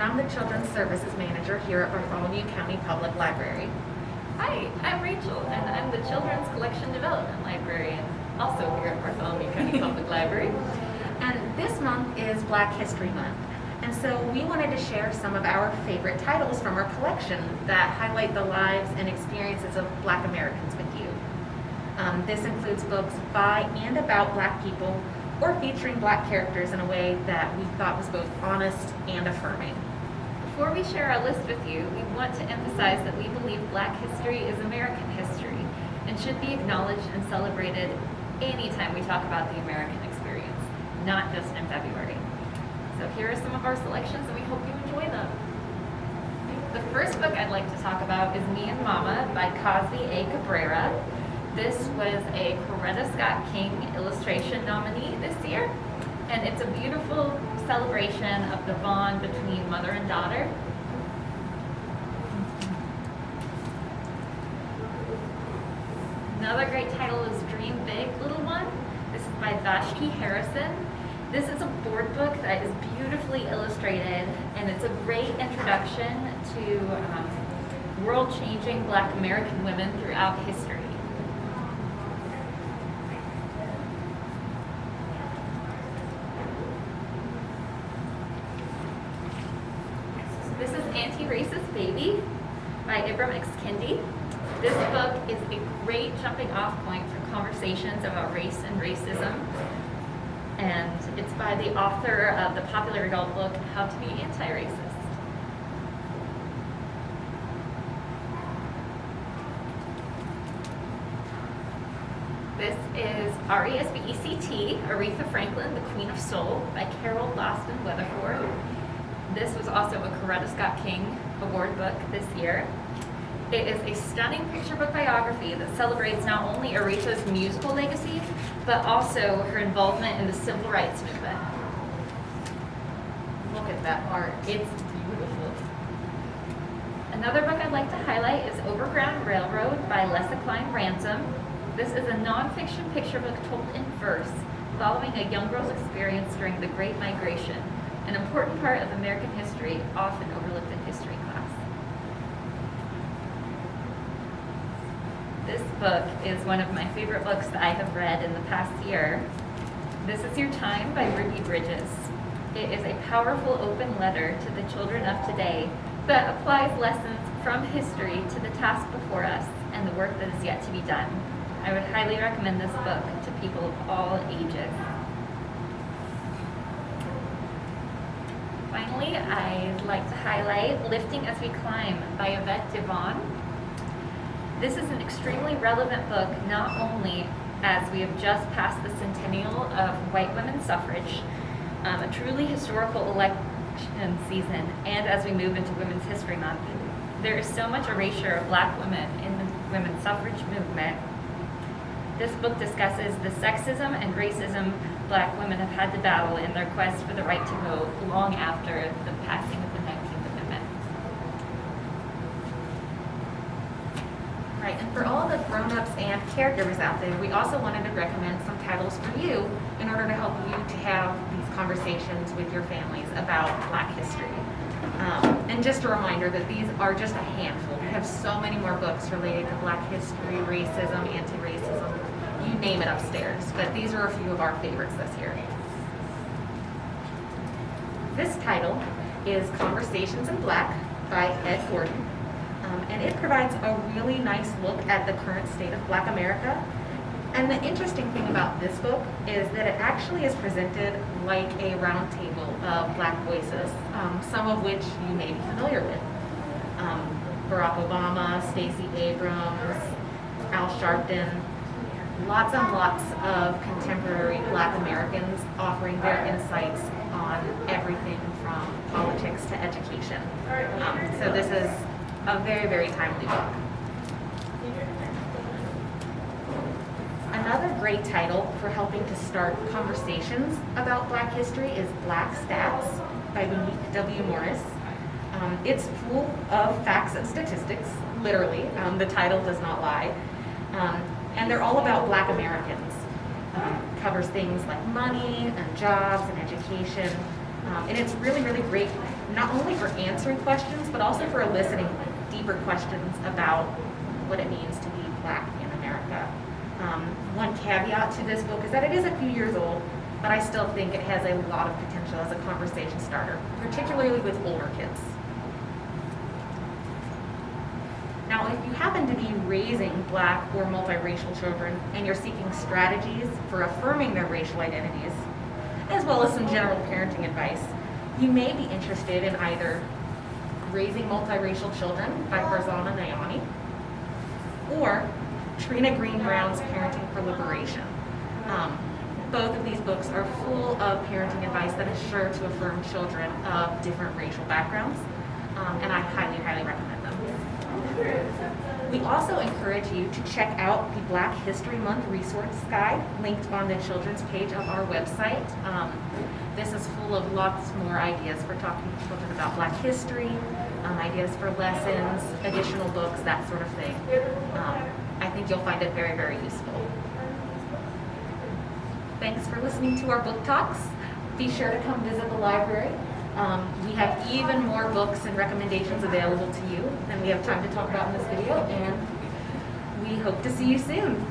I'm the Children's Services Manager here at Bartholomew County Public Library. Hi, I'm Rachel, and I'm the Children's Collection Development Librarian, also here at Bartholomew County Public Library. And this month is Black History Month, and so we wanted to share some of our favorite titles from our collection that highlight the lives and experiences of Black Americans with you. This includes books by and about Black people, or featuring Black characters in a way that we thought was both honest and affirming. Before we share our list with you, we want to emphasize that we believe Black history is American history and should be acknowledged and celebrated anytime we talk about the American experience, not just in February. So here are some of our selections, and we hope you enjoy them. The first book I'd like to talk about is Me and Mama by Cosby A. Cabrera. This was a Coretta Scott King illustration nominee this year, and it's a beautiful celebration of the bond between mother and daughter. Another great title is Dream Big, Little One. This is by Vashti Harrison. This is a board book that is beautifully illustrated, and it's a great introduction to world-changing Black American women throughout history. This is Antiracist Baby by Ibram X. Kendi. This book is a great jumping off point for conversations about race and racism. And it's by the author of the popular adult book, How to Be Anti-Racist. This is R.E.S.B.E.C.T., Aretha Franklin, The Queen of Soul by Carol Boston Weatherford. This was also a Coretta Scott King Award book this year. It is a stunning picture book biography that celebrates not only Aretha's musical legacy, but also her involvement in the civil rights movement. Look at that art. It's beautiful. Another book I'd like to highlight is Overground Railroad by Lessa Klein Ransom. This is a nonfiction picture book told in verse, following a young girl's experience during the Great Migration, an important part of American history, often overlooked in history class. This book is one of my favorite books that I have read in the past year. This is Your Time by Ruby Bridges. It is a powerful open letter to the children of today that applies lessons from history to the task before us and the work that is yet to be done. I would highly recommend this book to people of all ages. Finally, I'd like to highlight Lifting as We Climb by Yvette Devon. This is an extremely relevant book, not only as we have just passed the centennial of white women's suffrage, a truly historical election season, and as we move into Women's History Month. There is so much erasure of Black women in the women's suffrage movement. This book discusses the sexism and racism Black women have had to battle in their quest for the right to vote long after the passing of the 19th Amendment. Right, and for all the grown-ups and caregivers out there, we also wanted to recommend some titles for you in order to help you to have these conversations with your families about Black history. And just a reminder that these are just a handful. We have so many more books related to Black history, racism, anti-racism, you name it upstairs, but these are a few of our favorites this year. This title is Conversations in Black by Ed Gordon. And it provides a really nice look at the current state of Black America. And the interesting thing about this book is that it actually is presented like a round table of Black voices, some of which you may be familiar with. Barack Obama, Stacey Abrams, Al Sharpton, lots and lots of contemporary Black Americans offering their insights on everything from politics to education. So this is a very, very timely book. Another great title for helping to start conversations about Black history is Black Stats by Unique W. Morris. It's full of facts and statistics, literally. The title does not lie. And they're all about Black Americans. Covers things like money and jobs and education. And it's really, really great not only for answering questions, but also for eliciting deeper questions about what it means to be Black in America. One caveat to this book is that it is a few years old, but I still think it has a lot of potential as a conversation starter, particularly with older kids. Now, if you happen to be raising Black or multiracial children and you're seeking strategies for affirming their racial identities, as well as some general parenting advice, you may be interested in either Raising Multiracial Children by Farzana Nayani or Trina Green Brown's Parenting for Liberation. Both of these books are full of parenting advice that is sure to affirm children of different racial backgrounds, and I highly, highly recommend them. We also encourage you to check out the Black History Month resource guide linked on the children's page of our website. This is full of lots more ideas for talking to children about Black history, ideas for lessons, additional books, that sort of thing. I think you'll find it very, very useful. Thanks for listening to our book talks. Be sure to come visit the library. We have even more books and recommendations available to you than we have time to talk about in this video, and we hope to see you soon.